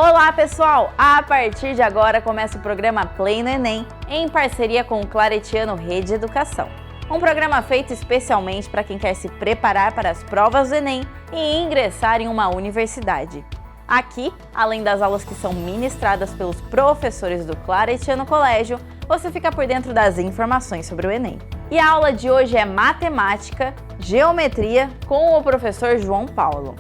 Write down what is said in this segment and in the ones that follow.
Olá pessoal, a partir de agora começa o programa Play no Enem, em parceria com o Claretiano Rede Educação. Um programa feito especialmente para quem quer se preparar para as provas do Enem e ingressar em uma universidade. Aqui, além das aulas que são ministradas pelos professores do Claretiano Colégio, você fica por dentro das informações sobre o Enem. E a aula de hoje é Matemática, Geometria, com o professor João Paulo.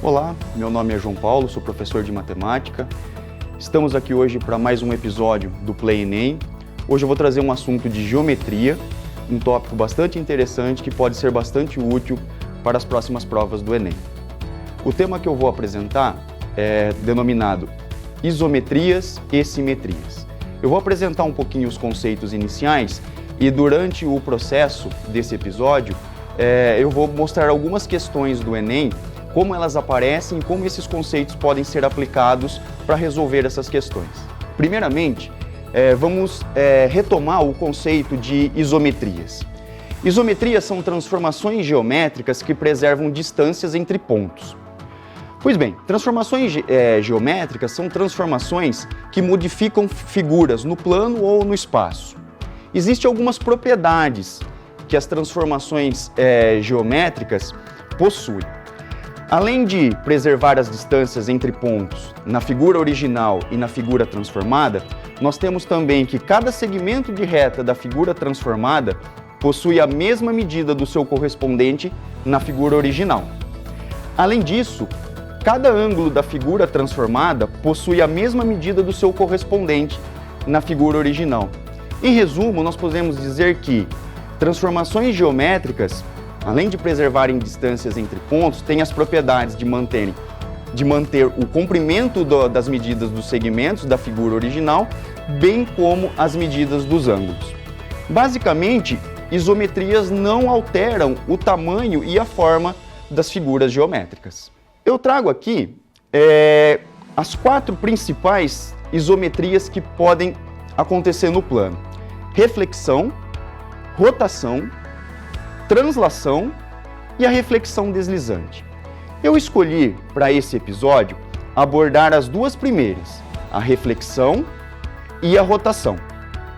Olá, meu nome é João Paulo, sou professor de Matemática. Estamos aqui hoje para mais um episódio do Play Enem. Hoje eu vou trazer um assunto de geometria, um tópico bastante interessante que pode ser bastante útil para as próximas provas do Enem. O tema que eu vou apresentar é denominado Isometrias e Simetrias. Eu vou apresentar um pouquinho os conceitos iniciais e durante o processo desse episódio eu vou mostrar algumas questões do Enem, como elas aparecem e como esses conceitos podem ser aplicados para resolver essas questões. Primeiramente, vamos retomar o conceito de isometrias. Isometrias são transformações geométricas que preservam distâncias entre pontos. Pois bem, transformações geométricas são transformações que modificam figuras no plano ou no espaço. Existem algumas propriedades que as transformações geométricas possuem. Além de preservar as distâncias entre pontos na figura original e na figura transformada, nós temos também que cada segmento de reta da figura transformada possui a mesma medida do seu correspondente na figura original. Além disso, cada ângulo da figura transformada possui a mesma medida do seu correspondente na figura original. Em resumo, nós podemos dizer que transformações geométricas, além de preservarem distâncias entre pontos, têm as propriedades de manter o comprimento das medidas dos segmentos da figura original, bem como as medidas dos ângulos. Basicamente, isometrias não alteram o tamanho e a forma das figuras geométricas. Eu trago aqui as 4 principais isometrias que podem acontecer no plano: reflexão, rotação, translação e a reflexão deslizante. Eu escolhi para esse episódio abordar as 2 primeiras, a reflexão e a rotação.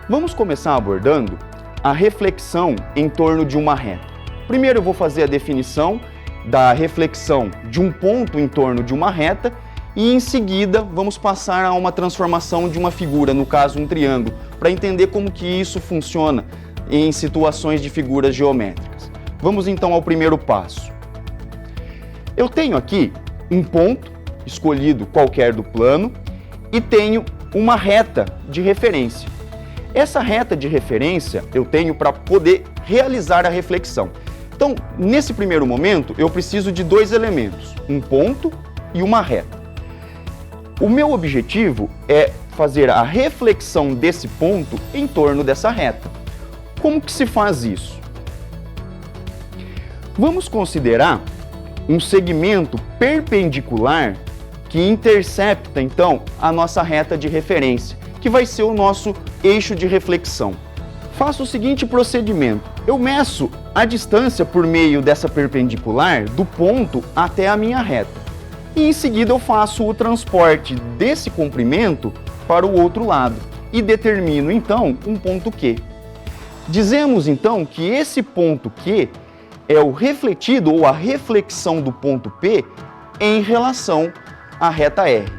Vamos começar abordando a reflexão em torno de uma reta. Primeiro eu vou fazer a definição da reflexão de um ponto em torno de uma reta e em seguida vamos passar a uma transformação de uma figura, no caso um triângulo, para entender como que isso funciona em situações de figuras geométricas. Vamos então ao primeiro passo. Eu tenho aqui um ponto escolhido qualquer do plano e tenho uma reta de referência. Essa reta de referência eu tenho para poder realizar a reflexão. Então, nesse primeiro momento, eu preciso de 2 elementos, um ponto e uma reta. O meu objetivo é fazer a reflexão desse ponto em torno dessa reta. Como que se faz isso? Vamos considerar um segmento perpendicular que intercepta, então, a nossa reta de referência, que vai ser o nosso eixo de reflexão. Faço o seguinte procedimento: eu meço a distância por meio dessa perpendicular do ponto até a minha reta. E em seguida eu faço o transporte desse comprimento para o outro lado e determino, então, um ponto Q. Dizemos, então, que esse ponto Q é o refletido ou a reflexão do ponto P em relação à reta R.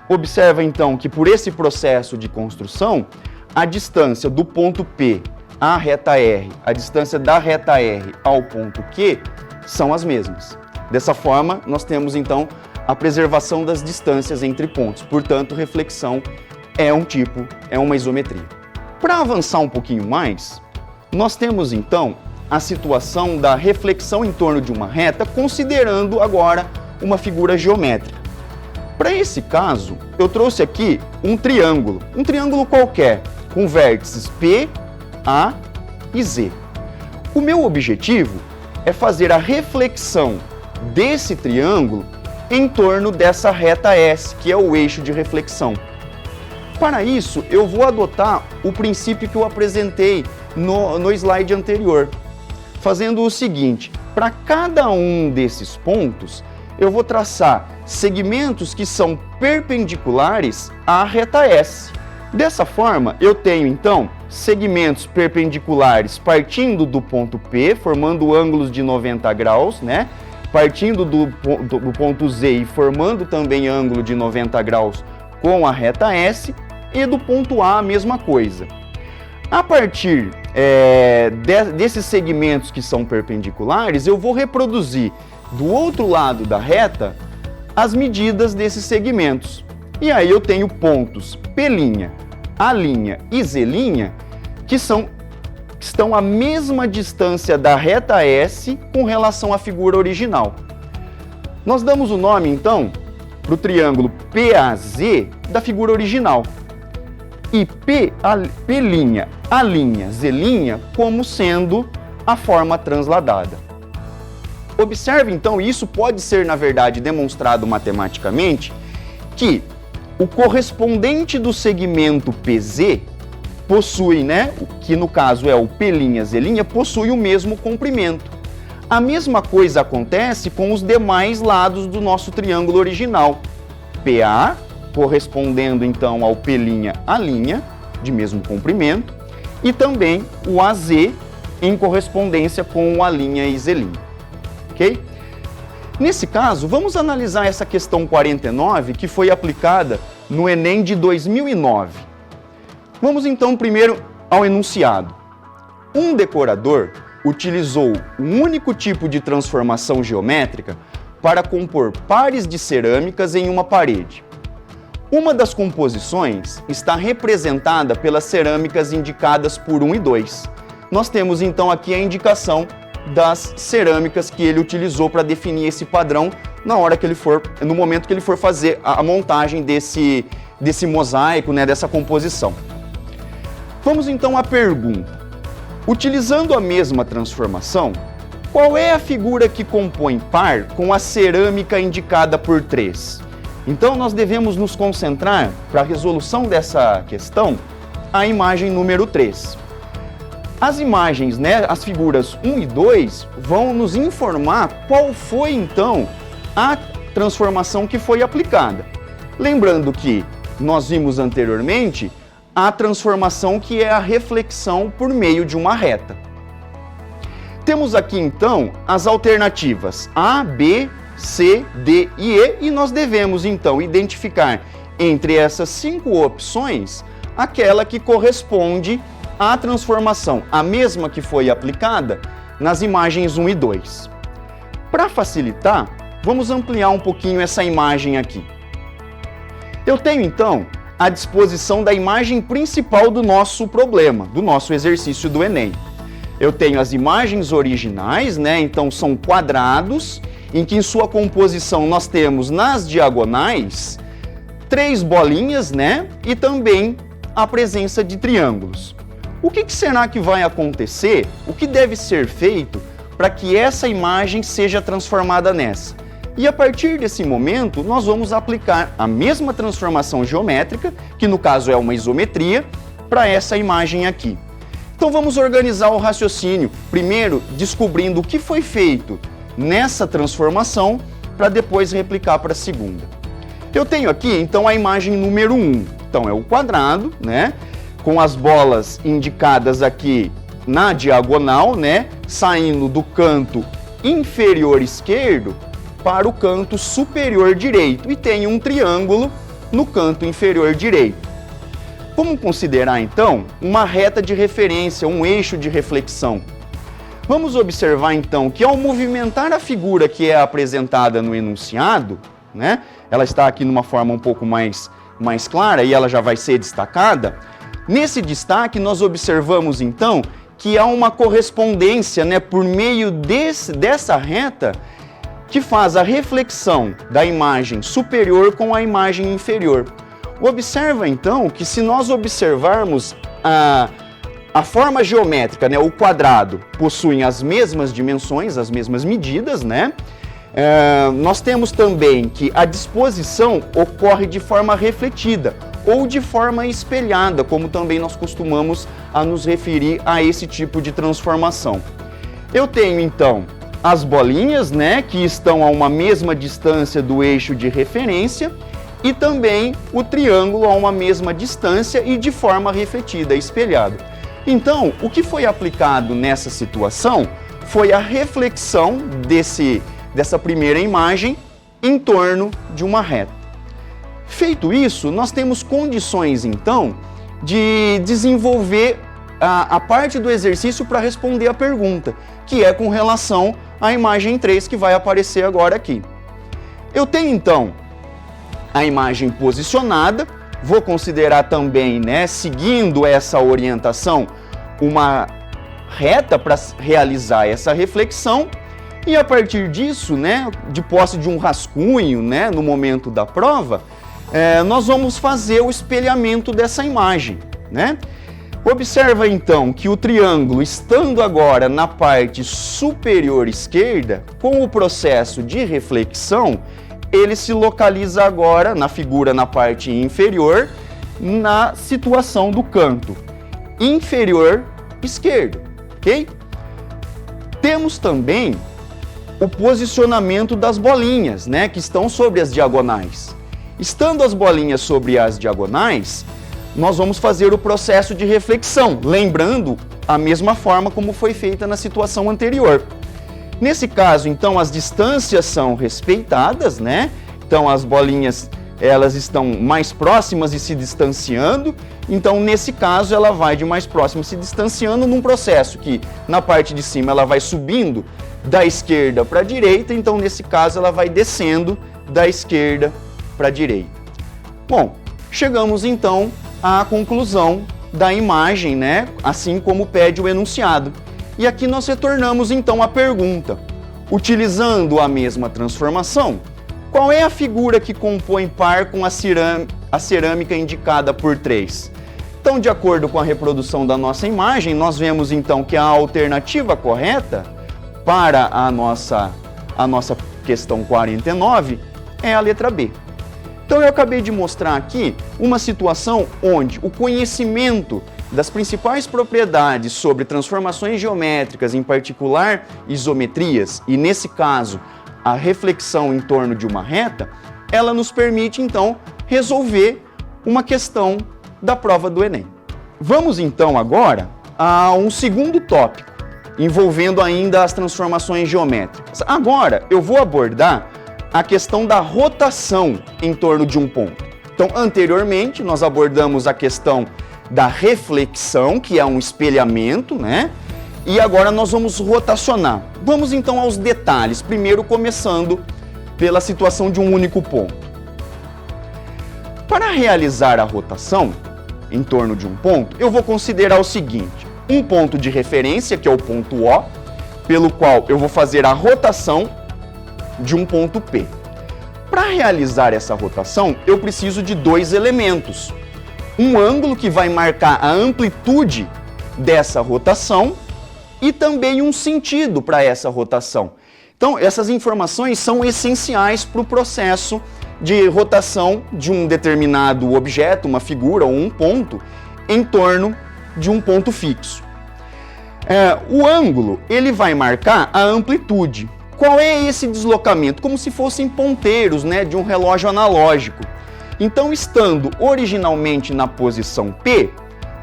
Observa, então, que por esse processo de construção, a distância do ponto P à reta R, a distância da reta R ao ponto Q, são as mesmas. Dessa forma, nós temos, então, a preservação das distâncias entre pontos. Portanto, reflexão é uma isometria. Para avançar um pouquinho mais, nós temos então a situação da reflexão em torno de uma reta, considerando agora uma figura geométrica. Para esse caso, eu trouxe aqui um triângulo qualquer, com vértices P, A e Z. O meu objetivo é fazer a reflexão desse triângulo em torno dessa reta S, que é o eixo de reflexão. Para isso, eu vou adotar o princípio que eu apresentei no slide anterior, fazendo o seguinte: para cada um desses pontos, eu vou traçar segmentos que são perpendiculares à reta S. Dessa forma, eu tenho, então, segmentos perpendiculares partindo do ponto P, formando ângulos de 90 graus, né? Partindo do ponto Z e formando também ângulo de 90 graus com a reta S, e do ponto A a mesma coisa. A partir desses segmentos que são perpendiculares, eu vou reproduzir do outro lado da reta as medidas desses segmentos. E aí eu tenho pontos P', A' e Z' que estão à mesma distância da reta S com relação à figura original. Nós damos o nome, então, para o triângulo PAZ da figura original. E P', A', Z' como sendo a forma transladada. Observe, então, e isso pode ser, na verdade, demonstrado matematicamente, que o correspondente do segmento PZ possui, que no caso é o P', Z', possui o mesmo comprimento. A mesma coisa acontece com os demais lados do nosso triângulo original. PA, correspondendo então ao P', A', de mesmo comprimento, e também o AZ em correspondência com o A' e Z'. Ok? Nesse caso, vamos analisar essa questão 49 que foi aplicada no Enem de 2009. Vamos então primeiro ao enunciado. Um decorador utilizou um único tipo de transformação geométrica para compor pares de cerâmicas em uma parede. Uma das composições está representada pelas cerâmicas indicadas por 1 e 2. Nós temos então aqui a indicação das cerâmicas que ele utilizou para definir esse padrão no momento que ele for fazer a montagem desse mosaico, dessa composição. Vamos então à pergunta. Utilizando a mesma transformação, qual é a figura que compõe par com a cerâmica indicada por 3? Então nós devemos nos concentrar, para a resolução dessa questão, a imagem número 3. As imagens, as figuras 1 e 2, vão nos informar qual foi então a transformação que foi aplicada. Lembrando que nós vimos anteriormente a transformação que é a reflexão por meio de uma reta. Temos aqui então as alternativas A, B, C, D e E, e nós devemos então identificar entre essas 5 opções aquela que corresponde à transformação, a mesma que foi aplicada nas imagens 1 e 2. Para facilitar, vamos ampliar um pouquinho essa imagem aqui. Eu tenho então à disposição da imagem principal do nosso problema, do nosso exercício do Enem. Eu tenho as imagens originais, então são quadrados, em que em sua composição nós temos nas diagonais 3 bolinhas, e também a presença de triângulos. O que será que vai acontecer? O que deve ser feito para que essa imagem seja transformada nessa? E a partir desse momento, nós vamos aplicar a mesma transformação geométrica, que no caso é uma isometria, para essa imagem aqui. Então vamos organizar o raciocínio, primeiro descobrindo o que foi feito nessa transformação, para depois replicar para a segunda. Eu tenho aqui, então, a imagem número 1. Então é o quadrado, com as bolas indicadas aqui na diagonal, saindo do canto inferior esquerdo para o canto superior direito, e tem um triângulo no canto inferior direito. Vamos considerar então uma reta de referência, um eixo de reflexão. Vamos observar então que ao movimentar a figura que é apresentada no enunciado, ela está aqui numa forma um pouco mais clara e ela já vai ser destacada. Nesse destaque nós observamos então que há uma correspondência, por meio dessa reta, que faz a reflexão da imagem superior com a imagem inferior. Observa então que se nós observarmos a forma geométrica, o quadrado, possuem as mesmas dimensões, as mesmas medidas, nós temos também que a disposição ocorre de forma refletida ou de forma espelhada, como também nós costumamos a nos referir a esse tipo de transformação. Eu tenho então as bolinhas, né, que estão a uma mesma distância do eixo de referência, e também o triângulo a uma mesma distância e de forma refletida, espelhado. Então, o que foi aplicado nessa situação foi a reflexão dessa primeira imagem em torno de uma reta. Feito isso, nós temos condições, então, de desenvolver a parte do exercício para responder a pergunta, que é com relação à imagem 3 que vai aparecer agora aqui. Eu tenho, então, a imagem posicionada, vou considerar também, né, seguindo essa orientação, uma reta para realizar essa reflexão, e a partir disso, né, de posse de um rascunho, né, no momento da prova, nós vamos fazer o espelhamento dessa imagem, né? Observa então que o triângulo, estando agora na parte superior esquerda, com o processo de reflexão, ele se localiza agora na figura na parte inferior, na situação do canto inferior esquerdo, ok? Temos também o posicionamento das bolinhas, né, que estão sobre as diagonais. Estando as bolinhas sobre as diagonais, nós vamos fazer o processo de reflexão, lembrando a mesma forma como foi feita na situação anterior. Nesse caso, então, as distâncias são respeitadas, né? Então, as bolinhas, elas estão mais próximas e se distanciando. Então, nesse caso, ela vai de mais próximo se distanciando num processo que, na parte de cima, ela vai subindo da esquerda para a direita. Então, nesse caso, ela vai descendo da esquerda para a direita. Bom, chegamos, então, à conclusão da imagem, né? Assim como pede o enunciado. E aqui nós retornamos então à pergunta. Utilizando a mesma transformação, qual é a figura que compõe par com a cerâmica indicada por 3? Então, de acordo com a reprodução da nossa imagem, nós vemos então que a alternativa correta para a nossa questão 49 é a letra B. Então, eu acabei de mostrar aqui uma situação onde o conhecimento das principais propriedades sobre transformações geométricas, em particular isometrias, e nesse caso a reflexão em torno de uma reta, ela nos permite então resolver uma questão da prova do Enem. Vamos então agora a um segundo tópico, envolvendo ainda as transformações geométricas. Agora eu vou abordar a questão da rotação em torno de um ponto. Então, anteriormente nós abordamos a questão da reflexão, que é um espelhamento, né? E agora nós vamos rotacionar. Vamos então aos detalhes, primeiro começando pela situação de um único ponto. Para realizar a rotação em torno de um ponto, eu vou considerar o seguinte: um ponto de referência, que é o ponto O, pelo qual eu vou fazer a rotação de um ponto P. Para realizar essa rotação, eu preciso de dois elementos. Um ângulo que vai marcar a amplitude dessa rotação e também um sentido para essa rotação. Então, essas informações são essenciais para o processo de rotação de um determinado objeto, uma figura ou um ponto, em torno de um ponto fixo. O ângulo, ele vai marcar a amplitude. Qual é esse deslocamento? Como se fossem ponteiros, né, de um relógio analógico. Então, estando originalmente na posição P,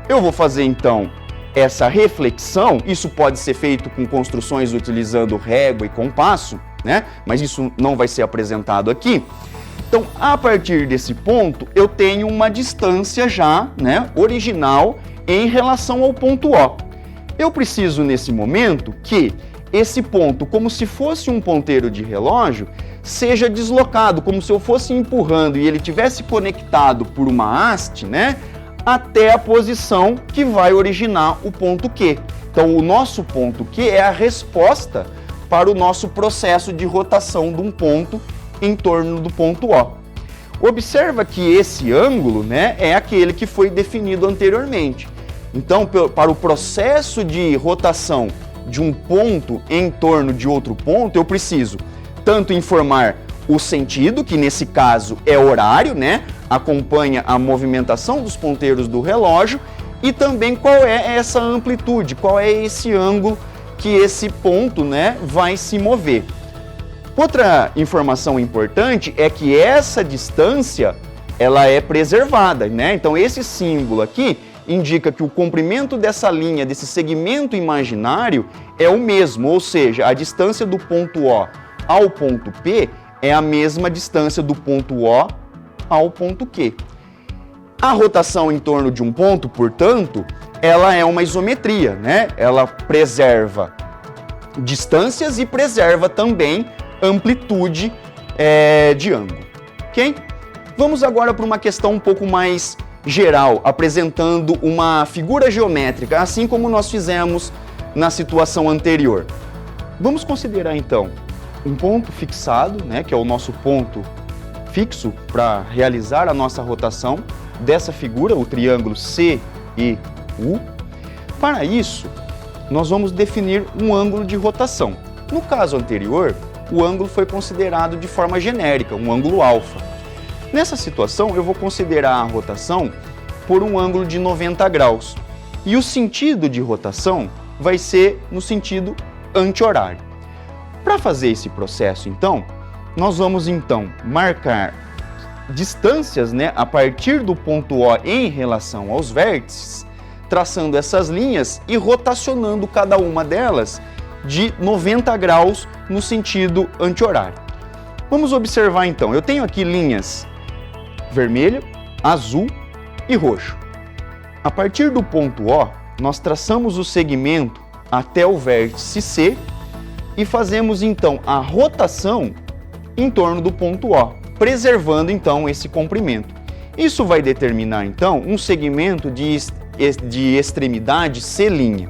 eu vou fazer então essa reflexão. Isso pode ser feito com construções utilizando régua e compasso, né? Mas isso não vai ser apresentado aqui. Então, a partir desse ponto, eu tenho uma distância já, né, original em relação ao ponto O. Eu preciso, nesse momento, que esse ponto, como se fosse um ponteiro de relógio, seja deslocado, como se eu fosse empurrando e ele tivesse conectado por uma haste, né, até a posição que vai originar o ponto Q. Então, o nosso ponto Q é a resposta para o nosso processo de rotação de um ponto em torno do ponto O. Observa que esse ângulo, né, é aquele que foi definido anteriormente. Então, para o processo de rotação de um ponto em torno de outro ponto, eu preciso tanto informar o sentido, que nesse caso é horário, né? Acompanha a movimentação dos ponteiros do relógio, e também qual é essa amplitude, qual é esse ângulo que esse ponto, né, vai se mover. Outra informação importante é que essa distância, ela é preservada, né? Então esse símbolo aqui indica que o comprimento dessa linha, desse segmento imaginário, é o mesmo, ou seja, a distância do ponto O ao ponto P é a mesma distância do ponto O ao ponto Q. A rotação em torno de um ponto, portanto, ela é uma isometria, né? Ela preserva distâncias e preserva também amplitude de ângulo, ok? Vamos agora para uma questão um pouco mais geral, apresentando uma figura geométrica, assim como nós fizemos na situação anterior. Vamos considerar então um ponto fixado, né, que é o nosso ponto fixo para realizar a nossa rotação dessa figura, o triângulo CEU. Para isso, nós vamos definir um ângulo de rotação. No caso anterior, o ângulo foi considerado de forma genérica, um ângulo alfa. Nessa situação, eu vou considerar a rotação por um ângulo de 90 graus. E o sentido de rotação vai ser no sentido anti-horário. Para fazer esse processo, então, nós vamos marcar distâncias, né, a partir do ponto O em relação aos vértices, traçando essas linhas e rotacionando cada uma delas de 90 graus no sentido anti-horário. Vamos observar então, eu tenho aqui linhas vermelha, azul e roxo. A partir do ponto O, nós traçamos o segmento até o vértice C e fazemos então a rotação em torno do ponto O, preservando então esse comprimento. Isso vai determinar então um segmento de extremidade C'.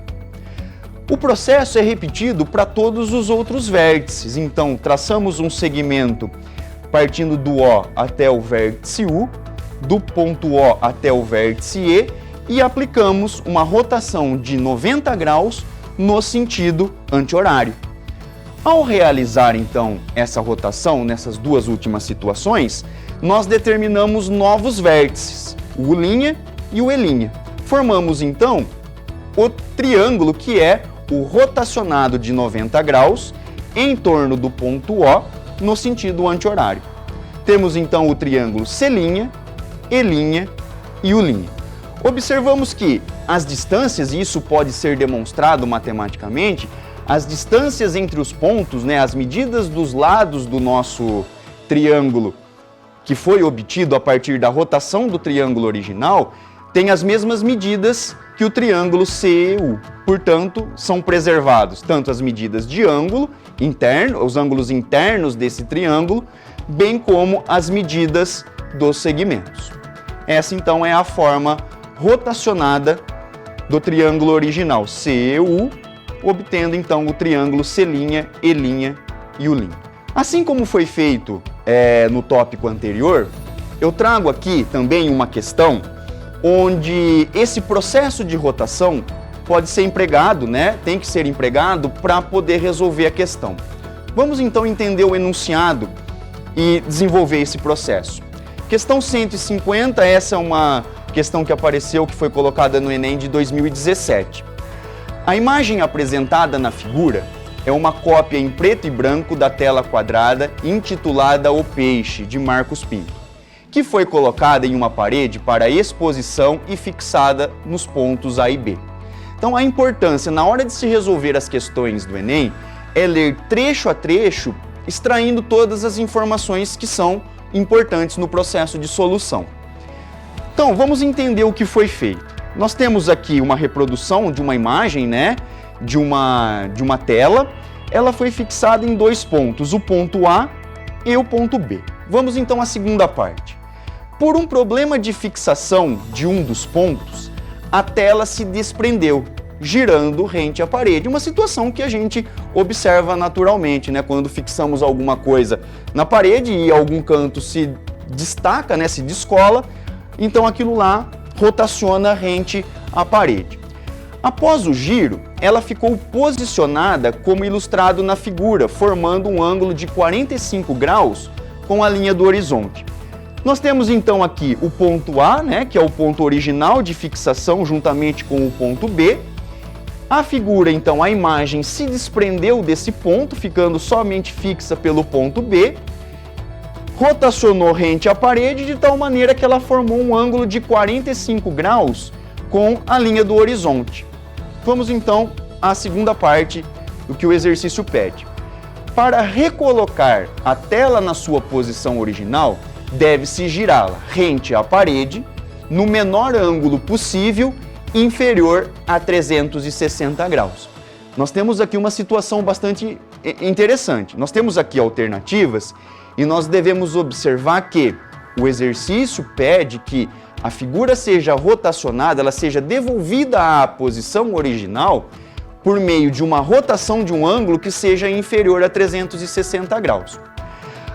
O processo é repetido para todos os outros vértices, então traçamos um segmento partindo do O até o vértice U, do ponto O até o vértice E e aplicamos uma rotação de 90 graus no sentido anti-horário. Ao realizar então essa rotação nessas duas últimas situações, nós determinamos novos vértices, o U' e o E'. Formamos então o triângulo que é o rotacionado de 90 graus em torno do ponto O no sentido anti-horário. Temos então o triângulo C', E' e U'. Observamos que as distâncias, e isso pode ser demonstrado matematicamente, as distâncias entre os pontos, né, as medidas dos lados do nosso triângulo que foi obtido a partir da rotação do triângulo original, tem as mesmas medidas que o triângulo CEU. Portanto, são preservados tanto as medidas de ângulo interno, os ângulos internos desse triângulo, bem como as medidas dos segmentos. Essa então é a forma rotacionada do triângulo original CEU, obtendo então o triângulo C', E' e U'. Assim como foi feito no tópico anterior, eu trago aqui também uma questão onde esse processo de rotação pode ser empregado, né? Tem que ser empregado para poder resolver a questão. Vamos então entender o enunciado e desenvolver esse processo. Questão 150, essa é uma questão que apareceu, que foi colocada no Enem de 2017. A imagem apresentada na figura é uma cópia em preto e branco da tela quadrada intitulada O Peixe, de Marcos Pinto, que foi colocada em uma parede para exposição e fixada nos pontos A e B. Então, a importância na hora de se resolver as questões do Enem é ler trecho a trecho, extraindo todas as informações que são importantes no processo de solução. Então, vamos entender o que foi feito. Nós temos aqui uma reprodução de uma imagem, né, de uma tela. Ela foi fixada em dois pontos, o ponto A e o ponto B. Vamos então à segunda parte. Por um problema de fixação de um dos pontos, a tela se desprendeu, girando rente à parede. Uma situação que a gente observa naturalmente, né? Quando fixamos alguma coisa na parede e algum canto se destaca, né? Se descola, então aquilo lá rotaciona rente à parede. Após o giro, ela ficou posicionada como ilustrado na figura, formando um ângulo de 45 graus com a linha do horizonte. Nós temos então aqui o ponto A, né, que é o ponto original de fixação juntamente com o ponto B, A figura, então, a imagem se desprendeu desse ponto, ficando somente fixa pelo ponto B, rotacionou rente à parede de tal maneira que ela formou um ângulo de 45 graus com a linha do horizonte. Vamos então à segunda parte do que o exercício pede. Para recolocar a tela na sua posição original, deve-se girá-la rente à parede no menor ângulo possível, inferior a 360 graus. Nós temos aqui uma situação bastante interessante. Nós temos aqui alternativas e nós devemos observar que o exercício pede que a figura seja rotacionada, ela seja devolvida à posição original por meio de uma rotação de um ângulo que seja inferior a 360 graus.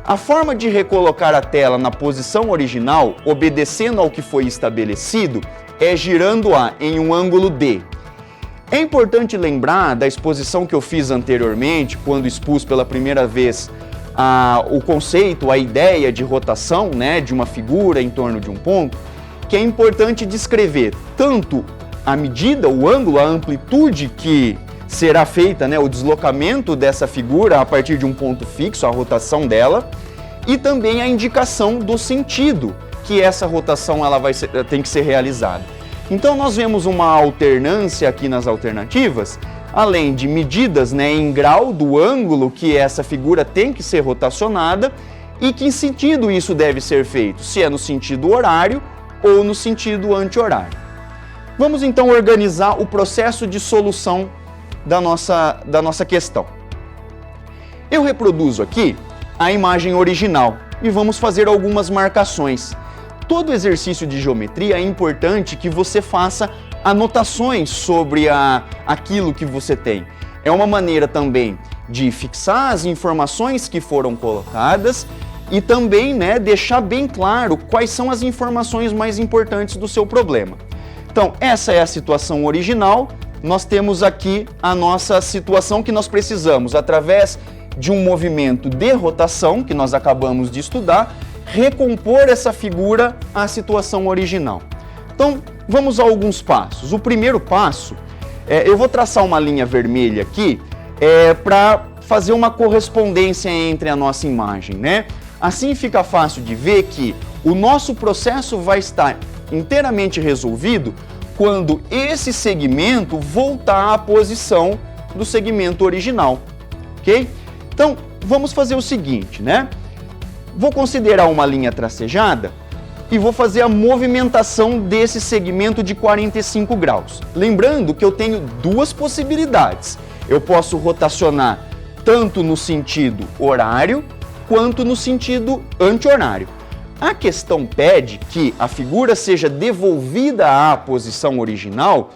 A forma de recolocar a tela na posição original, obedecendo ao que foi estabelecido, é girando-a em um ângulo D. É importante lembrar da exposição que eu fiz anteriormente, quando expus pela primeira vez o conceito, a ideia de rotação, né, de uma figura em torno de um ponto, que é importante descrever tanto a medida, o ângulo, a amplitude que será feita, né, o deslocamento dessa figura a partir de um ponto fixo, a rotação dela, e também a indicação do sentido que essa rotação tem que ser realizada. Então nós vemos uma alternância aqui nas alternativas, além de medidas, né, em grau do ângulo que essa figura tem que ser rotacionada e que sentido isso deve ser feito, se é no sentido horário ou no sentido anti-horário. Vamos então organizar o processo de solução da nossa questão. Eu reproduzo aqui a imagem original e vamos fazer algumas marcações. Todo exercício de geometria é importante que você faça anotações sobre aquilo que você tem. É uma maneira também de fixar as informações que foram colocadas e também, né, deixar bem claro quais são as informações mais importantes do seu problema. Então, essa é a situação original. Nós temos aqui a nossa situação que nós precisamos, através de um movimento de rotação, que nós acabamos de estudar, recompor essa figura à situação original. Então, vamos a alguns passos. O primeiro passo, eu vou traçar uma linha vermelha aqui para fazer uma correspondência entre a nossa imagem, né? Assim fica fácil de ver que o nosso processo vai estar inteiramente resolvido quando esse segmento voltar à posição do segmento original, ok? Então, vamos fazer o seguinte, né? Vou considerar uma linha tracejada e vou fazer a movimentação desse segmento de 45 graus. Lembrando que eu tenho duas possibilidades. Eu posso rotacionar tanto no sentido horário quanto no sentido anti-horário. A questão pede que a figura seja devolvida à posição original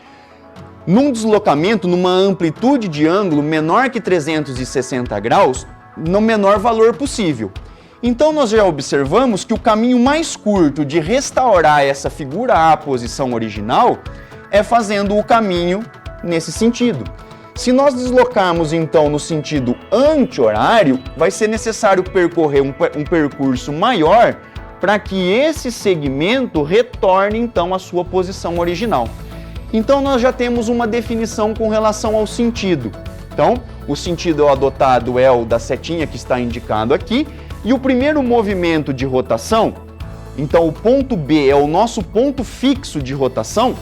num deslocamento, numa amplitude de ângulo menor que 360 graus, no menor valor possível. Então nós já observamos que o caminho mais curto de restaurar essa figura à posição original é fazendo o caminho nesse sentido. Se nós deslocarmos então no sentido anti-horário, vai ser necessário percorrer um percurso maior para que esse segmento retorne então à sua posição original. Então nós já temos uma definição com relação ao sentido. Então, o sentido adotado é o da setinha que está indicado aqui, e o primeiro movimento de rotação, então o ponto B é o nosso ponto fixo de rotação,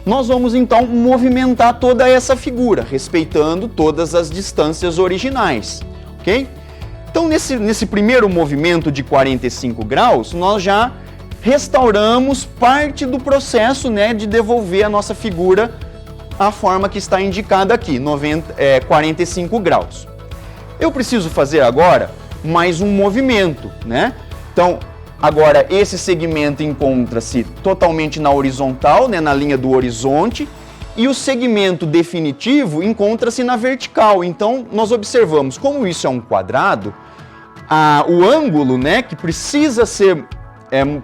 nós vamos então movimentar toda essa figura, respeitando todas as distâncias originais, ok? Então nesse primeiro movimento de 45 graus, nós já restauramos parte do processo, né, de devolver a nossa figura à forma que está indicada aqui, 45 graus. Eu preciso fazer agora mais um movimento, né? Então, agora esse segmento encontra-se totalmente na horizontal, né, na linha do horizonte, e o segmento definitivo encontra-se na vertical. Então, nós observamos, como isso é um quadrado, o ângulo, né, que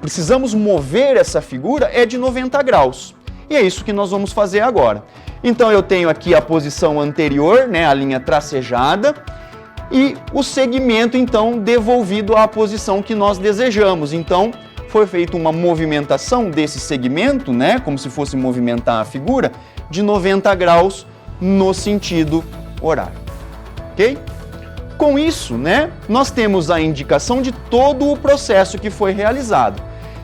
precisamos mover essa figura é de 90 graus. E é isso que nós vamos fazer agora. Então, eu tenho aqui a posição anterior, né, a linha tracejada, e o segmento, então, devolvido à posição que nós desejamos. Então, foi feita uma movimentação desse segmento, né, como se fosse movimentar a figura, de 90 graus no sentido horário, ok? Com isso, né, nós temos a indicação de todo o processo que foi realizado.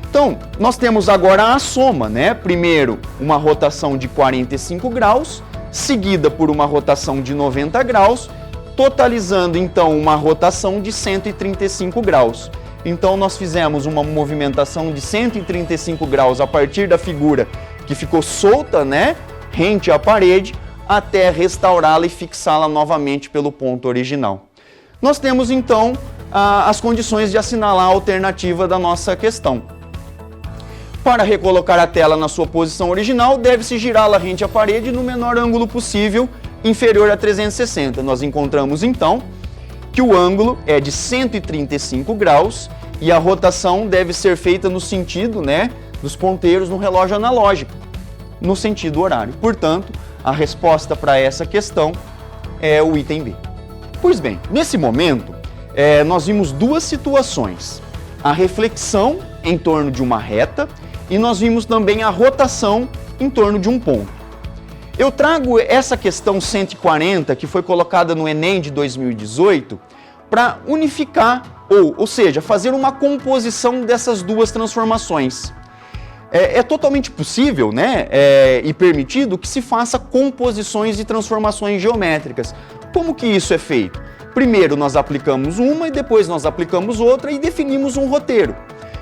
Então, nós temos agora a soma, né? Primeiro, uma rotação de 45 graus, seguida por uma rotação de 90 graus, totalizando então uma rotação de 135 graus. Então, nós fizemos uma movimentação de 135 graus a partir da figura que ficou solta, né, rente à parede, até restaurá-la e fixá-la novamente pelo ponto original. Nós temos então as condições de assinalar a alternativa da nossa questão. Para recolocar a tela na sua posição original, deve-se girá-la rente à parede no menor ângulo possível, inferior a 360. Nós encontramos então que o ângulo é de 135 graus e a rotação deve ser feita no sentido, né, dos ponteiros no relógio analógico, no sentido horário. Portanto, a resposta para essa questão é o item B. Pois bem, nesse momento, nós vimos duas situações. A reflexão em torno de uma reta e nós vimos também a rotação em torno de um ponto. Eu trago essa questão 140, que foi colocada no Enem de 2018, para unificar, ou seja, fazer uma composição dessas duas transformações. É totalmente possível, né, e permitido que se faça composições de transformações geométricas. Como que isso é feito? Primeiro nós aplicamos uma e depois nós aplicamos outra e definimos um roteiro.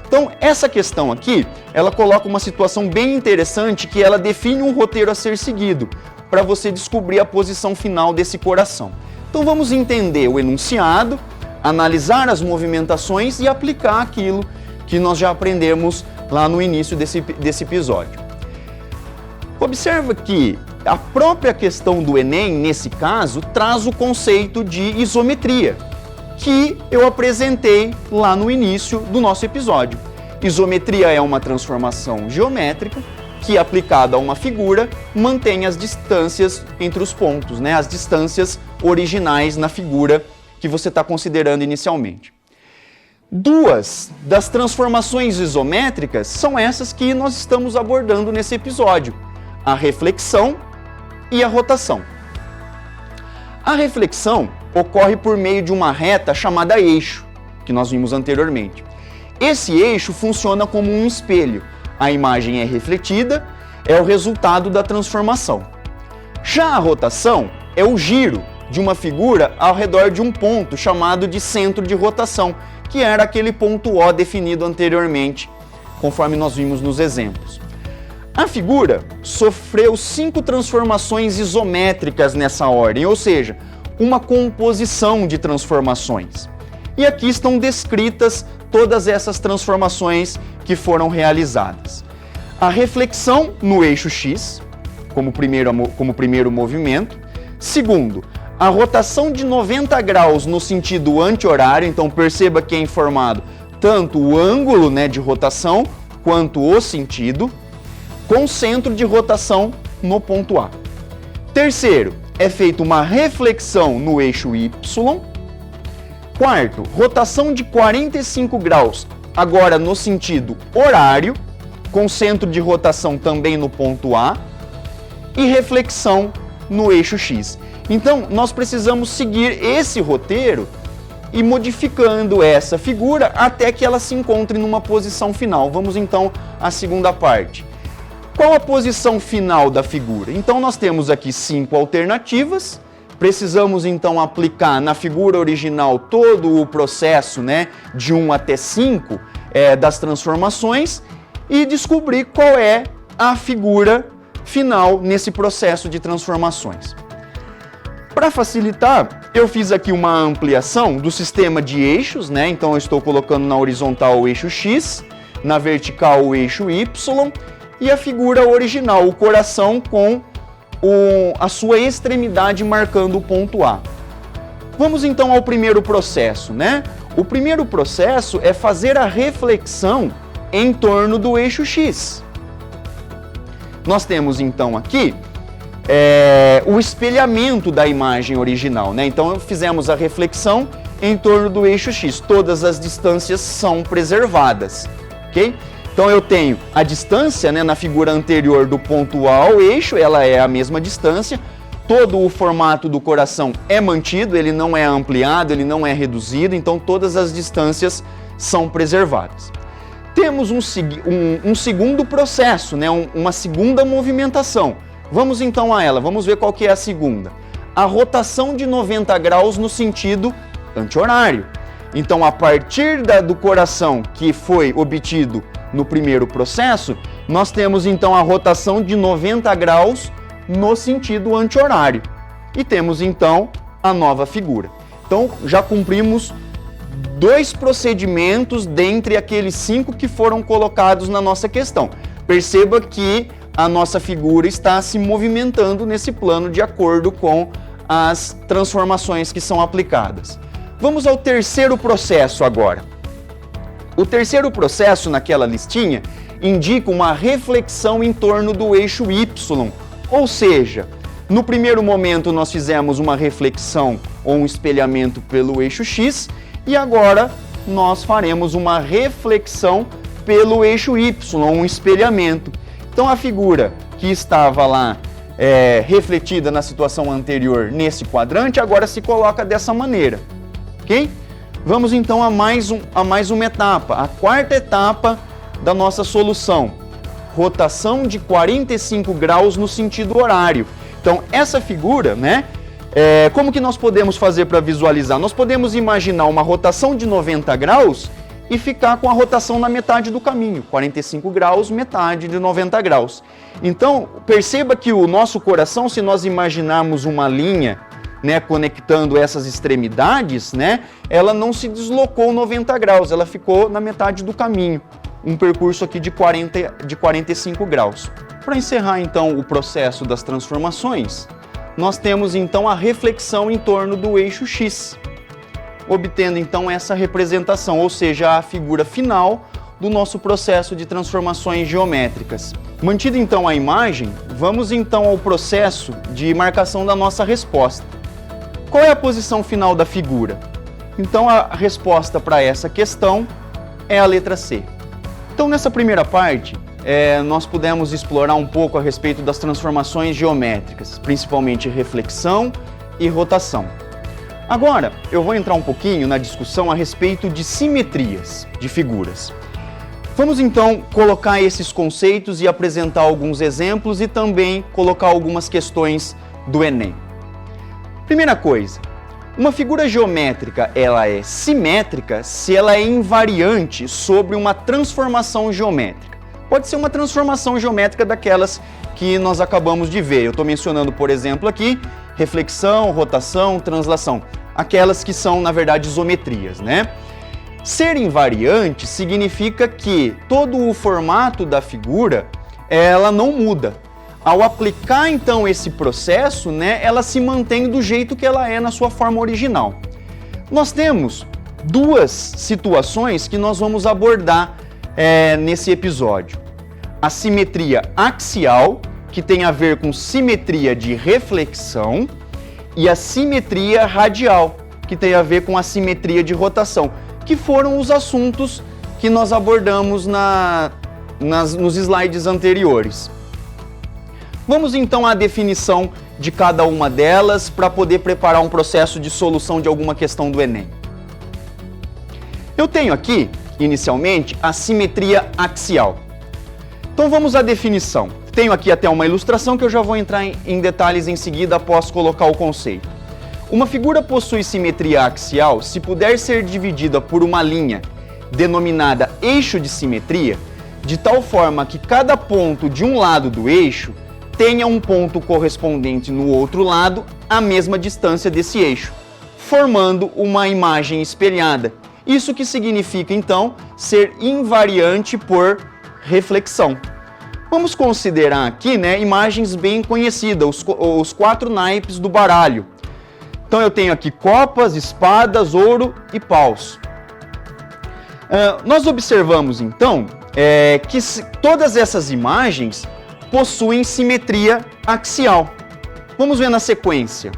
Então, essa questão aqui, ela coloca uma situação bem interessante que ela define um roteiro a ser seguido, para você descobrir a posição final desse coração. Então, vamos entender o enunciado, analisar as movimentações e aplicar aquilo que nós já aprendemos lá no início desse episódio. Observa que a própria questão do Enem, nesse caso, traz o conceito de isometria, que eu apresentei lá no início do nosso episódio. Isometria é uma transformação geométrica que, aplicada a uma figura, mantém as distâncias entre os pontos, né? As distâncias originais na figura que você está considerando inicialmente. Duas das transformações isométricas são essas que nós estamos abordando nesse episódio: a reflexão e a rotação. A reflexão ocorre por meio de uma reta chamada eixo, que nós vimos anteriormente. Esse eixo funciona como um espelho. A imagem é refletida, é o resultado da transformação. Já a rotação é o giro de uma figura ao redor de um ponto chamado de centro de rotação, que era aquele ponto O definido anteriormente, conforme nós vimos nos exemplos. A figura sofreu 5 transformações isométricas nessa ordem, ou seja, uma composição de transformações. E aqui estão descritas todas essas transformações que foram realizadas. A reflexão no eixo X, como primeiro movimento. Segundo, a rotação de 90 graus no sentido anti-horário, então perceba que é informado tanto o ângulo, né, de rotação quanto o sentido, com centro de rotação no ponto A. Terceiro, é feita uma reflexão no eixo Y. Quarto, rotação de 45 graus, agora no sentido horário, com centro de rotação também no ponto A, e reflexão no eixo X. Então, nós precisamos seguir esse roteiro e modificando essa figura até que ela se encontre numa posição final. Vamos então à segunda parte. Qual a posição final da figura? Então, nós temos aqui 5 alternativas. Precisamos então aplicar na figura original todo o processo, né, de 1 até 5 das transformações e descobrir qual é a figura final nesse processo de transformações. Para facilitar, eu fiz aqui uma ampliação do sistema de eixos, né? Então eu estou colocando na horizontal o eixo X, na vertical o eixo Y e a figura original, o coração com a sua extremidade marcando o ponto A. Vamos então ao primeiro processo, né? O primeiro processo é fazer a reflexão em torno do eixo X. Nós temos então aqui o espelhamento da imagem original, né? Então fizemos a reflexão em torno do eixo X. Todas as distâncias são preservadas. ok? Então eu tenho a distância, né, na figura anterior do ponto A ao eixo, ela é a mesma distância. Todo o formato do coração é mantido, ele não é ampliado, ele não é reduzido, então todas as distâncias são preservadas. Temos um segundo processo, né, uma segunda movimentação. Vamos então a ela, vamos ver qual que é a segunda. A rotação de 90 graus no sentido anti-horário. Então, a partir do coração que foi obtido no primeiro processo, nós temos então a rotação de 90 graus no sentido anti-horário. E temos então a nova figura. Então, já cumprimos 2 procedimentos dentre aqueles 5 que foram colocados na nossa questão. Perceba que a nossa figura está se movimentando nesse plano de acordo com as transformações que são aplicadas. Vamos ao terceiro processo agora. O terceiro processo naquela listinha indica uma reflexão em torno do eixo Y, ou seja, no primeiro momento nós fizemos uma reflexão ou um espelhamento pelo eixo X e agora nós faremos uma reflexão pelo eixo Y, um espelhamento. Então a figura que estava lá refletida na situação anterior nesse quadrante agora se coloca dessa maneira, ok? Vamos então a mais uma etapa, a quarta etapa da nossa solução. Rotação de 45 graus no sentido horário. Então, essa figura, né? Como que nós podemos fazer para visualizar? Nós podemos imaginar uma rotação de 90 graus e ficar com a rotação na metade do caminho. 45 graus, metade de 90 graus. Então, perceba que o nosso coração, se nós imaginarmos uma linha, né, conectando essas extremidades, né, ela não se deslocou 90 graus, ela ficou na metade do caminho. Um percurso aqui de 45 graus. Para encerrar então o processo das transformações, nós temos então a reflexão em torno do eixo X, obtendo então essa representação, ou seja, a figura final do nosso processo de transformações geométricas. Mantida então a imagem, vamos então ao processo de marcação da nossa resposta. Qual é a posição final da figura? Então a resposta para essa questão é a letra C. Então nessa primeira parte, nós pudemos explorar um pouco a respeito das transformações geométricas, principalmente reflexão e rotação. Agora, eu vou entrar um pouquinho na discussão a respeito de simetrias de figuras. Vamos então colocar esses conceitos e apresentar alguns exemplos e também colocar algumas questões do Enem. Primeira coisa, uma figura geométrica ela é simétrica se ela é invariante sobre uma transformação geométrica. Pode ser uma transformação geométrica daquelas que nós acabamos de ver. Eu estou mencionando, por exemplo, aqui, reflexão, rotação, translação. Aquelas que são, na verdade, isometrias, né? Ser invariante significa que todo o formato da figura, ela não muda. Ao aplicar, então, esse processo, né, ela se mantém do jeito que ela é na sua forma original. Nós temos 2 situações que nós vamos abordar nesse episódio. A simetria axial, que tem a ver com simetria de reflexão, e a simetria radial, que tem a ver com a simetria de rotação, que foram os assuntos que nós abordamos nos slides anteriores. Vamos então à definição de cada uma delas para poder preparar um processo de solução de alguma questão do Enem. Eu tenho aqui, inicialmente, a simetria axial. Então vamos à definição. Tenho aqui até uma ilustração que eu já vou entrar em detalhes em seguida após colocar o conceito. Uma figura possui simetria axial se puder ser dividida por uma linha denominada eixo de simetria, de tal forma que cada ponto de um lado do eixo tenha um ponto correspondente no outro lado à mesma distância desse eixo, formando uma imagem espelhada. Isso que significa, então, ser invariante por reflexão. Vamos considerar aqui, né, imagens bem conhecidas, os 4 naipes do baralho. Então eu tenho aqui copas, espadas, ouro e paus. Nós observamos, então, que todas essas imagens possuem simetria axial. Vamos ver na sequência.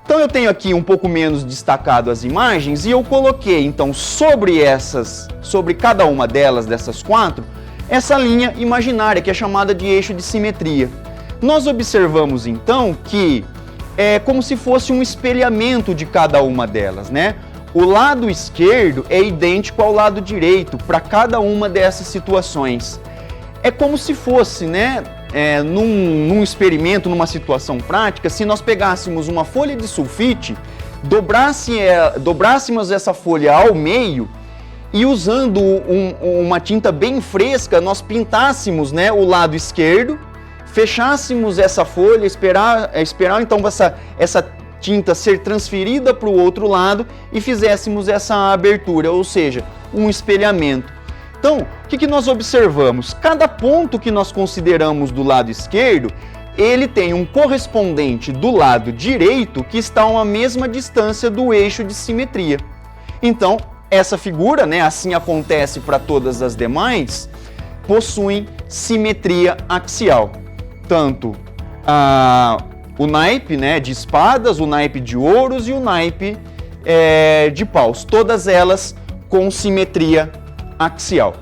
Então eu tenho aqui um pouco menos destacado as imagens e eu coloquei então sobre cada uma delas, dessas 4, essa linha imaginária que é chamada de eixo de simetria. Nós observamos então que é como se fosse um espelhamento de cada uma delas, né? O lado esquerdo é idêntico ao lado direito para cada uma dessas situações. É como se fosse, né? Num experimento, numa situação prática, se nós pegássemos uma folha de sulfite, dobrássemos essa folha ao meio e usando uma tinta bem fresca, nós pintássemos, né, o lado esquerdo, fechássemos essa folha, esperar então essa tinta ser transferida para o outro lado e fizéssemos essa abertura, ou seja, um espelhamento. Então, o que nós observamos? Cada ponto que nós consideramos do lado esquerdo, ele tem um correspondente do lado direito que está a uma mesma distância do eixo de simetria. Então, essa figura, né, assim acontece para todas as demais, possuem simetria axial. Tanto o naipe, né, de espadas, o naipe de ouros e o naipe de paus. Todas elas com simetria axial.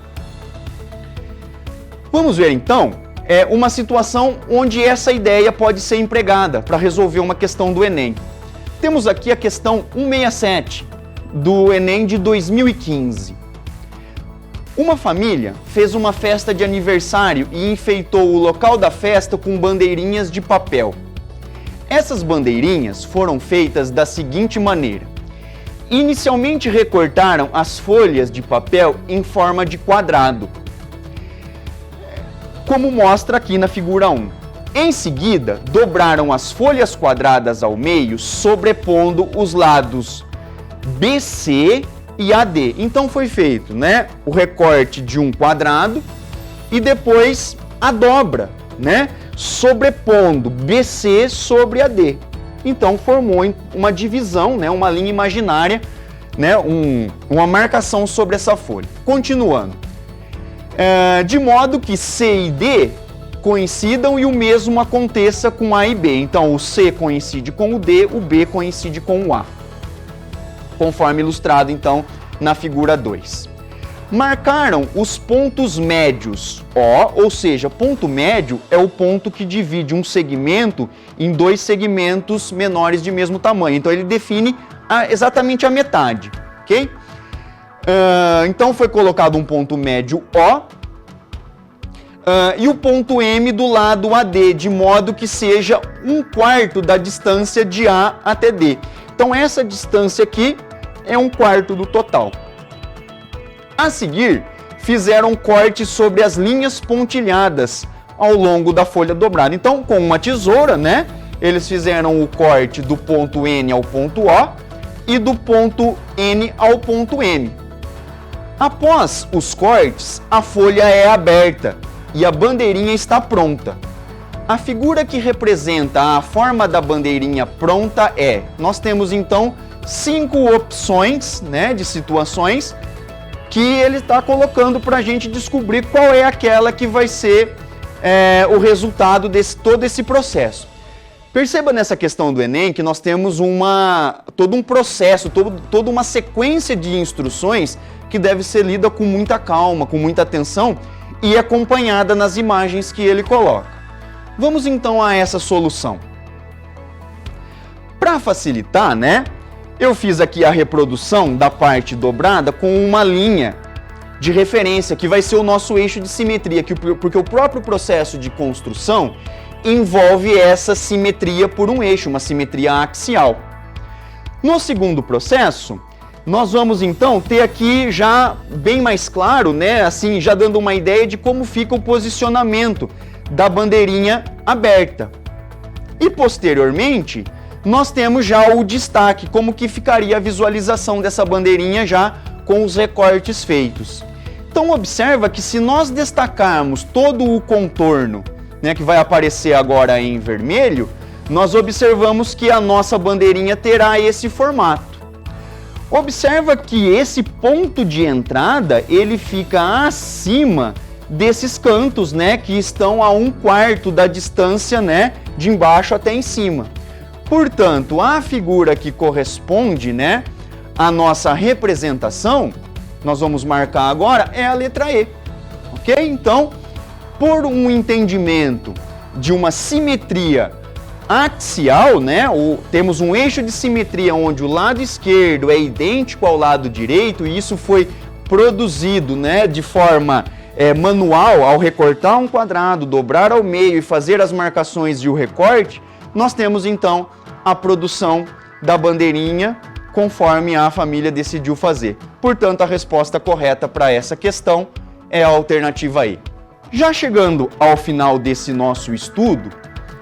Vamos ver então uma situação onde essa ideia pode ser empregada para resolver uma questão do Enem. Temos aqui a questão 167 do Enem de 2015. Uma família fez uma festa de aniversário e enfeitou o local da festa com bandeirinhas de papel. Essas bandeirinhas foram feitas da seguinte maneira: inicialmente recortaram as folhas de papel em forma de quadrado, como mostra aqui na figura 1. Em seguida, dobraram as folhas quadradas ao meio, sobrepondo os lados BC e AD. Então foi feito, né, o recorte de um quadrado e depois a dobra, né, sobrepondo BC sobre AD. Então formou uma divisão, né, uma linha imaginária, né, uma marcação sobre essa folha. Continuando, de modo que C e D coincidam e o mesmo aconteça com A e B. Então o C coincide com o D, o B coincide com o A, conforme ilustrado então na figura 2. Marcaram os pontos médios, ou seja, ponto médio é o ponto que divide um segmento em 2 segmentos menores de mesmo tamanho. Então ele define exatamente a metade, ok? Então foi colocado um ponto médio O e o ponto M do lado AD, de modo que seja 1/4 da distância de A até D. Então essa distância aqui é 1/4 do total. A seguir, fizeram corte sobre as linhas pontilhadas ao longo da folha dobrada. Então, com uma tesoura, né, eles fizeram o corte do ponto N ao ponto O e do ponto N ao ponto M. Após os cortes, a folha é aberta e a bandeirinha está pronta. A figura que representa a forma da bandeirinha pronta nós temos então 5 opções, né, de situações que ele está colocando para a gente descobrir qual é aquela que vai ser o resultado de todo esse processo. Perceba nessa questão do Enem que nós temos todo um processo, toda uma sequência de instruções que deve ser lida com muita calma, com muita atenção e acompanhada nas imagens que ele coloca. Vamos então a essa solução. Para facilitar, né? Eu fiz aqui a reprodução da parte dobrada com uma linha de referência, que vai ser o nosso eixo de simetria, porque o próprio processo de construção envolve essa simetria por um eixo, uma simetria axial. No segundo processo, nós vamos então ter aqui já bem mais claro, né, assim, já dando uma ideia de como fica o posicionamento da bandeirinha aberta. E posteriormente, nós temos já o destaque, como que ficaria a visualização dessa bandeirinha já com os recortes feitos. Então observa que se nós destacarmos todo o contorno, né, que vai aparecer agora em vermelho, nós observamos que a nossa bandeirinha terá esse formato. Observa que esse ponto de entrada, ele fica acima desses cantos, né, que estão a 1/4 da distância, né, de embaixo até em cima. Portanto, a figura que corresponde, né, à nossa representação, nós vamos marcar agora, é a letra E, ok? Então, por um entendimento de uma simetria axial, né, temos um eixo de simetria onde o lado esquerdo é idêntico ao lado direito, e isso foi produzido, né, de forma manual, ao recortar um quadrado, dobrar ao meio e fazer as marcações e o recorte, nós temos então a produção da bandeirinha conforme a família decidiu fazer. Portanto, a resposta correta para essa questão é a alternativa E. Já chegando ao final desse nosso estudo,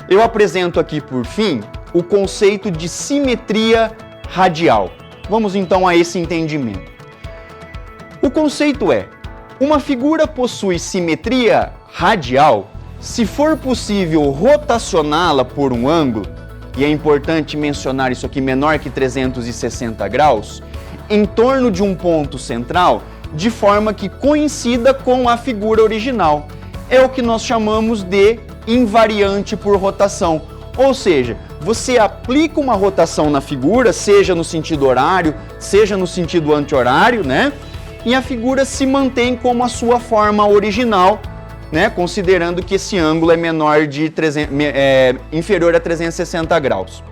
eu apresento aqui por fim o conceito de simetria radial. Vamos então a esse entendimento. O conceito é: uma figura possui simetria radial se for possível rotacioná-la por um ângulo, e é importante mencionar isso aqui, menor que 360 graus, em torno de um ponto central, de forma que coincida com a figura original. É o que nós chamamos de invariante por rotação. Ou seja, você aplica uma rotação na figura, seja no sentido horário, seja no sentido anti-horário, né? E a figura se mantém como a sua forma original, né? Considerando que esse ângulo é inferior a 360 graus.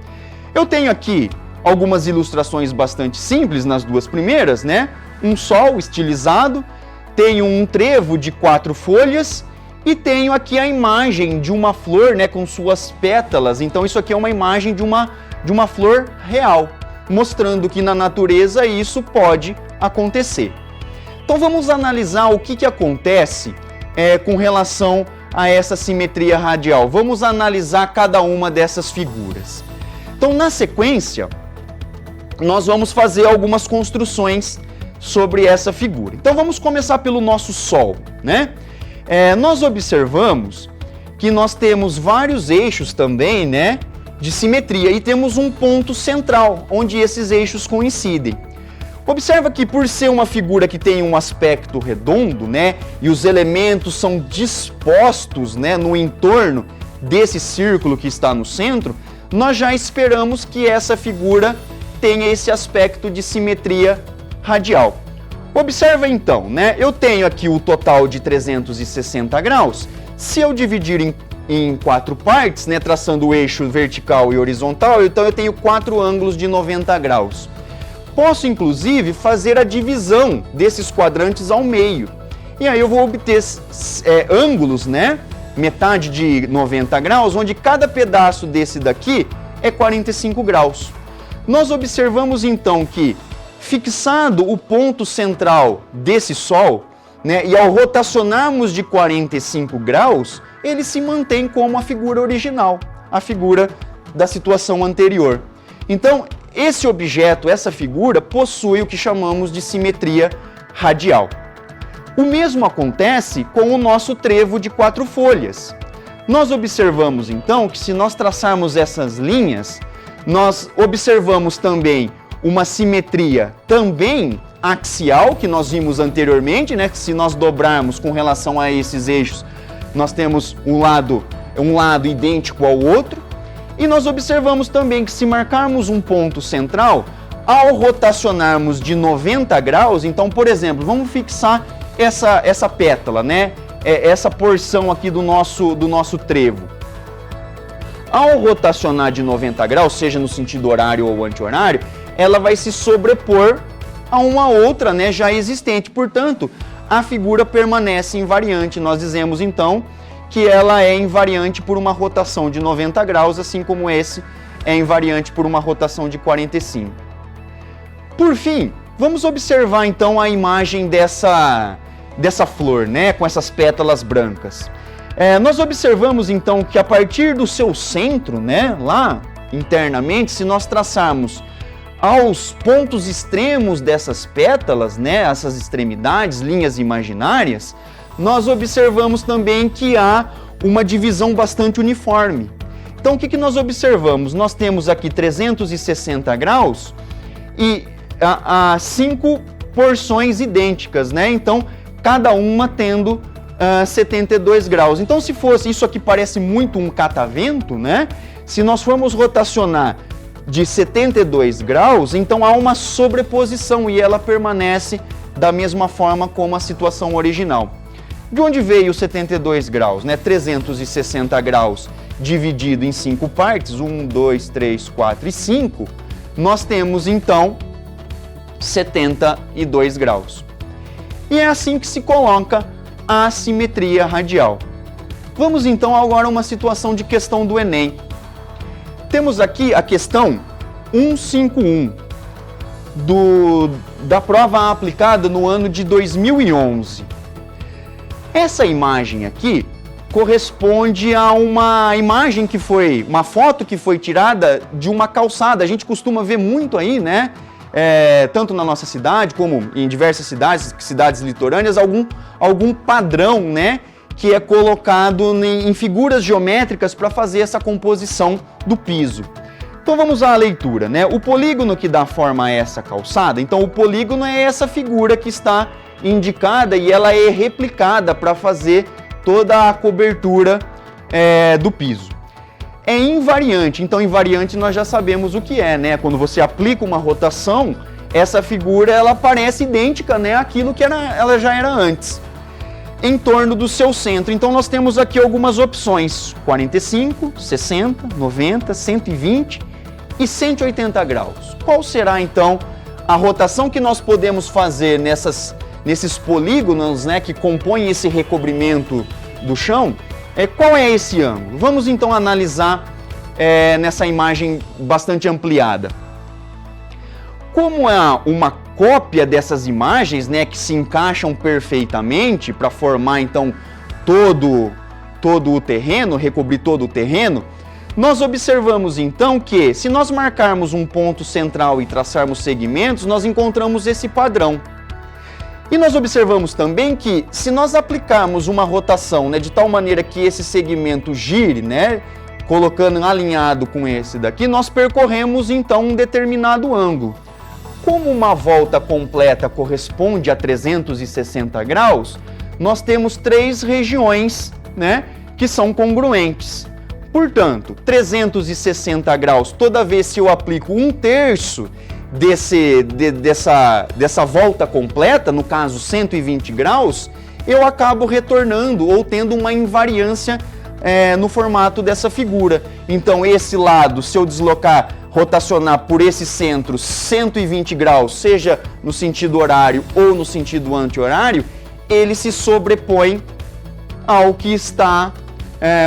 Eu tenho aqui algumas ilustrações bastante simples nas duas primeiras, né? Um sol estilizado, tenho um trevo de 4 folhas e tenho aqui a imagem de uma flor, né, com suas pétalas. Então isso aqui é uma imagem de uma flor real, mostrando que na natureza isso pode acontecer. Então vamos analisar o que acontece com relação a essa simetria radial. Vamos analisar cada uma dessas figuras. Então, na sequência, nós vamos fazer algumas construções sobre essa figura. Então, vamos começar pelo nosso Sol, né? Nós observamos que nós temos vários eixos também, né, de simetria, e temos um ponto central, onde esses eixos coincidem. Observa que por ser uma figura que tem um aspecto redondo, né, e os elementos são dispostos, né, no entorno desse círculo que está no centro, nós já esperamos que essa figura tenha esse aspecto de simetria radial. Observa então, né, eu tenho aqui o total de 360 graus. Se eu dividir em 4 partes, né, traçando o eixo vertical e horizontal, então eu tenho 4 ângulos de 90 graus. Posso, inclusive, fazer a divisão desses quadrantes ao meio. E aí eu vou obter ângulos, né? Metade de 90 graus, onde cada pedaço desse daqui é 45 graus. Nós observamos, então, que, fixado o ponto central desse Sol, né, e ao rotacionarmos de 45 graus, ele se mantém como a figura original, a figura da situação anterior. Então, esse objeto, essa figura, possui o que chamamos de simetria radial. O mesmo acontece com o nosso trevo de 4 folhas. Nós observamos então que, se nós traçarmos essas linhas, nós observamos também uma simetria também axial, que nós vimos anteriormente, né? Que se nós dobrarmos com relação a esses eixos, nós temos um lado idêntico ao outro. E nós observamos também que, se marcarmos um ponto central, ao rotacionarmos de 90 graus, então, por exemplo, vamos fixar essa pétala, né? Essa porção aqui do nosso trevo. Ao rotacionar de 90 graus, seja no sentido horário ou anti-horário, ela vai se sobrepor a uma outra, né, já existente. Portanto, a figura permanece invariante. Nós dizemos, então, que ela é invariante por uma rotação de 90 graus, assim como esse é invariante por uma rotação de 45. Por fim, vamos observar então a imagem dessa flor, né, com essas pétalas brancas. Nós observamos então que, a partir do seu centro, né, lá internamente, se nós traçarmos aos pontos extremos dessas pétalas, né, essas extremidades, linhas imaginárias, nós observamos também que há uma divisão bastante uniforme. Então, o que nós observamos? Nós temos aqui 360 graus e 5 porções idênticas, né? Então, cada uma tendo 72 graus. Então, se fosse, isso aqui parece muito um catavento, né? Se nós formos rotacionar de 72 graus, então há uma sobreposição e ela permanece da mesma forma como a situação original. De onde veio 72 graus, né? 360 graus dividido em 5 partes, 1, 2, 3, 4 e 5, nós temos então 72 graus. E é assim que se coloca a assimetria radial. Vamos então agora a uma situação de questão do Enem. Temos aqui a questão 151 da prova aplicada no ano de 2011. Essa imagem aqui corresponde a uma imagem que foi, uma foto que foi tirada de uma calçada. A gente costuma ver muito aí, né? Tanto na nossa cidade como em diversas cidades litorâneas, algum padrão, né? Que é colocado em figuras geométricas para fazer essa composição do piso. Então vamos à leitura, né? O polígono que dá forma a essa calçada, então o polígono é essa figura que está indicada e ela é replicada para fazer toda a cobertura do piso. É invariante, então invariante nós já sabemos o que é, né? Quando você aplica uma rotação, essa figura ela parece idêntica, né, àquilo que ela já era antes. Em torno do seu centro. Então nós temos aqui algumas opções: 45, 60, 90, 120 e 180 graus. Qual será então a rotação que nós podemos fazer nesses polígonos, né, que compõem esse recobrimento do chão? Qual é esse ângulo? Vamos então analisar nessa imagem bastante ampliada. Como é uma cópia dessas imagens, né, que se encaixam perfeitamente para formar então todo o terreno, recobrir todo o terreno, nós observamos então que se nós marcarmos um ponto central e traçarmos segmentos, nós encontramos esse padrão. E nós observamos também que se nós aplicarmos uma rotação, né, de tal maneira que esse segmento gire, né, colocando alinhado com esse daqui, nós percorremos então um determinado ângulo. Como uma volta completa corresponde a 360 graus, nós temos 3 regiões, né, que são congruentes. Portanto, 360 graus, toda vez que eu aplico 1/3 dessa volta completa, no caso 120 graus, eu acabo retornando ou tendo uma invariância no formato dessa figura. Então esse lado, se eu rotacionar por esse centro 120 graus, seja no sentido horário ou no sentido anti-horário, ele se sobrepõe ao que está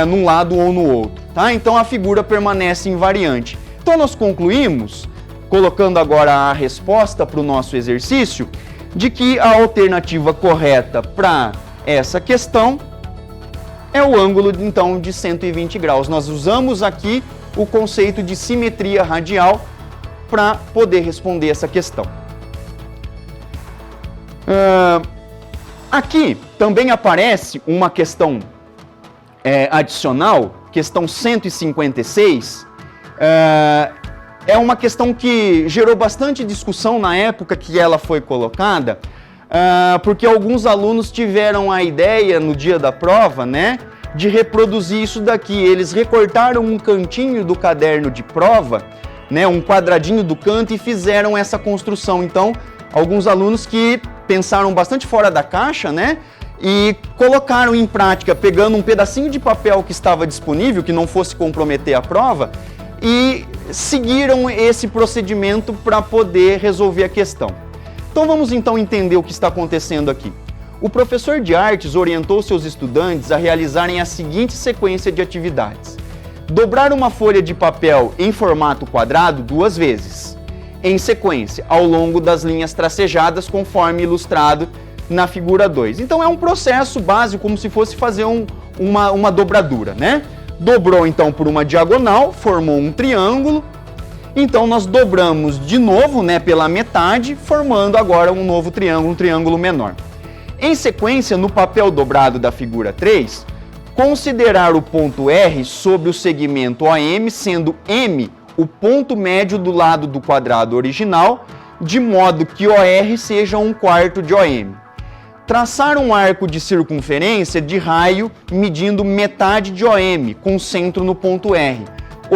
num lado ou no outro, tá? Então a figura permanece invariante. Então nós concluímos, colocando agora a resposta para o nosso exercício, de que a alternativa correta para essa questão é o ângulo então de 120 graus. Nós usamos aqui o conceito de simetria radial para poder responder essa questão. Aqui também aparece uma questão adicional, questão 156, é uma questão que gerou bastante discussão na época que ela foi colocada, porque alguns alunos tiveram a ideia no dia da prova, né, de reproduzir isso daqui. Eles recortaram um cantinho do caderno de prova, né, um quadradinho do canto, e fizeram essa construção. Então, alguns alunos que pensaram bastante fora da caixa, né, e colocaram em prática, pegando um pedacinho de papel que estava disponível, que não fosse comprometer a prova, e seguiram esse procedimento para poder resolver a questão. Então vamos então entender o que está acontecendo aqui. O professor de artes orientou seus estudantes a realizarem a seguinte sequência de atividades: dobrar uma folha de papel em formato quadrado 2 vezes, em sequência, ao longo das linhas tracejadas, conforme ilustrado na figura 2. Então é um processo básico, como se fosse fazer uma dobradura, né? Dobrou então por uma diagonal, formou um triângulo. Então nós dobramos de novo, né, pela metade, formando agora um novo triângulo, um triângulo menor. Em sequência, no papel dobrado da figura 3, considerar o ponto R sobre o segmento OM, sendo M o ponto médio do lado do quadrado original, de modo que OR seja 1/4 de OM. Traçar um arco de circunferência de raio medindo metade de OM, com centro no ponto R,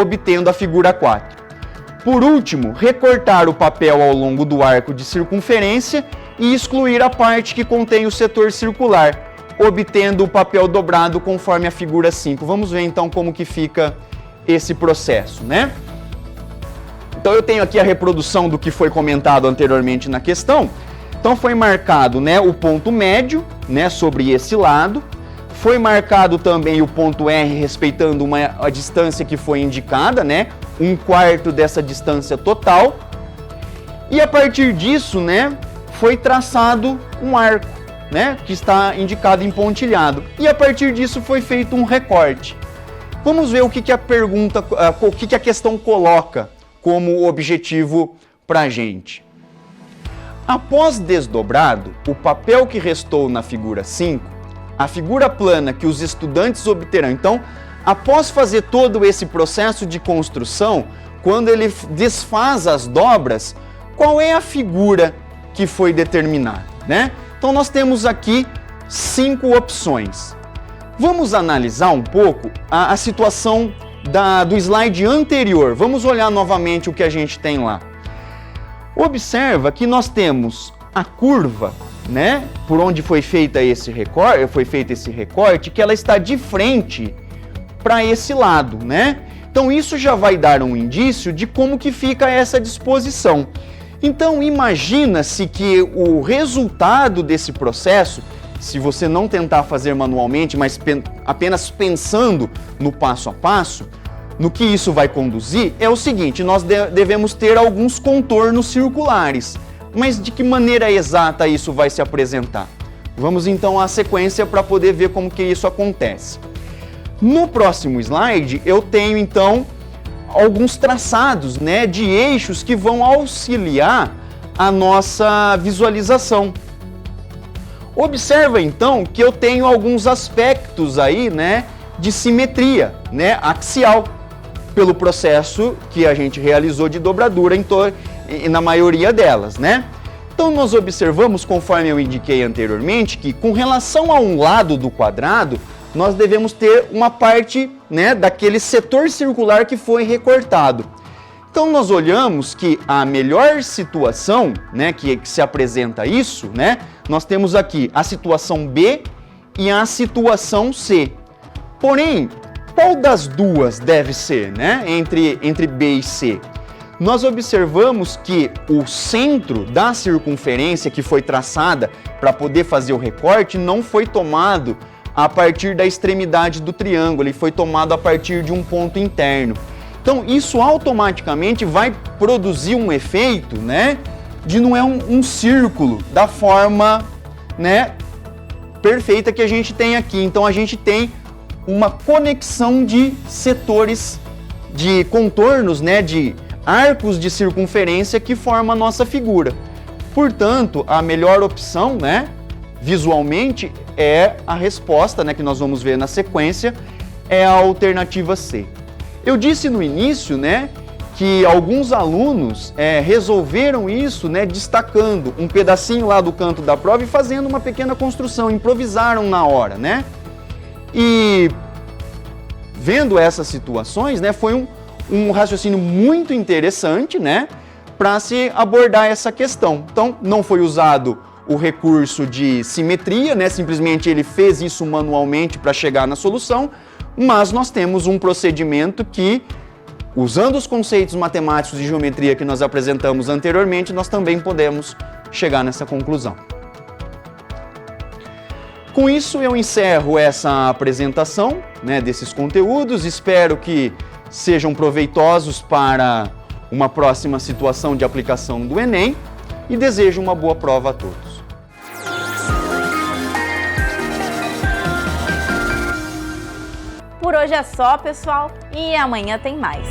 obtendo a figura 4. Por último, recortar o papel ao longo do arco de circunferência e excluir a parte que contém o setor circular, obtendo o papel dobrado conforme a figura 5. Vamos ver então como que fica esse processo, né? Então eu tenho aqui a reprodução do que foi comentado anteriormente na questão. Então foi marcado, né, o ponto médio, né, sobre esse lado. Foi marcado também o ponto R respeitando a distância que foi indicada, né, 1/4 dessa distância total. E a partir disso, né, foi traçado um arco, né, que está indicado em pontilhado. E a partir disso foi feito um recorte. Vamos ver o que a pergunta, o que a questão coloca como objetivo para a gente. Após desdobrado o papel que restou na figura 5, a figura plana que os estudantes obterão. Então, após fazer todo esse processo de construção, quando ele desfaz as dobras, qual é a figura que foi determinada, né? Então, nós temos aqui 5 opções. Vamos analisar um pouco a situação do slide anterior. Vamos olhar novamente o que a gente tem lá. Observa que nós temos a curva, né, por onde foi feito esse recorte, que ela está de frente para esse lado, né? Então isso já vai dar um indício de como que fica essa disposição. Então imagina-se que o resultado desse processo, se você não tentar fazer manualmente, mas apenas pensando no passo a passo, no que isso vai conduzir, é o seguinte: nós devemos ter alguns contornos circulares. Mas de que maneira exata isso vai se apresentar? Vamos então à sequência para poder ver como que isso acontece. No próximo slide, eu tenho então alguns traçados, né, de eixos que vão auxiliar a nossa visualização. Observa então que eu tenho alguns aspectos aí, né, de simetria, né, axial, pelo processo que a gente realizou de dobradura na maioria delas, né? Então nós observamos, conforme eu indiquei anteriormente, que com relação a um lado do quadrado, nós devemos ter uma parte, né, daquele setor circular que foi recortado. Então nós olhamos que a melhor situação, né, que se apresenta isso, né, nós temos aqui a situação B e a situação C. Porém, qual das duas deve ser, né, entre B e C? Nós observamos que o centro da circunferência que foi traçada para poder fazer o recorte não foi tomado a partir da extremidade do triângulo, ele foi tomado a partir de um ponto interno. Então isso automaticamente vai produzir um efeito, né, de não é um círculo da forma, né, perfeita que a gente tem aqui. Então a gente tem uma conexão de setores, de contornos, né, de arcos de circunferência que forma a nossa figura. Portanto, a melhor opção, né, visualmente, é a resposta, né, que nós vamos ver na sequência, é a alternativa C. Eu disse no início, né, que alguns alunos resolveram isso, né, destacando um pedacinho lá do canto da prova e fazendo uma pequena construção, improvisaram na hora, né? E vendo essas situações, né, foi um raciocínio muito interessante, né, para se abordar essa questão. Então, não foi usado o recurso de simetria, né, simplesmente ele fez isso manualmente para chegar na solução, mas nós temos um procedimento que, usando os conceitos matemáticos de geometria que nós apresentamos anteriormente, nós também podemos chegar nessa conclusão. Com isso, eu encerro essa apresentação, né, desses conteúdos. Espero que sejam proveitosos para uma próxima situação de aplicação do Enem e desejo uma boa prova a todos. Por hoje é só, pessoal, e amanhã tem mais.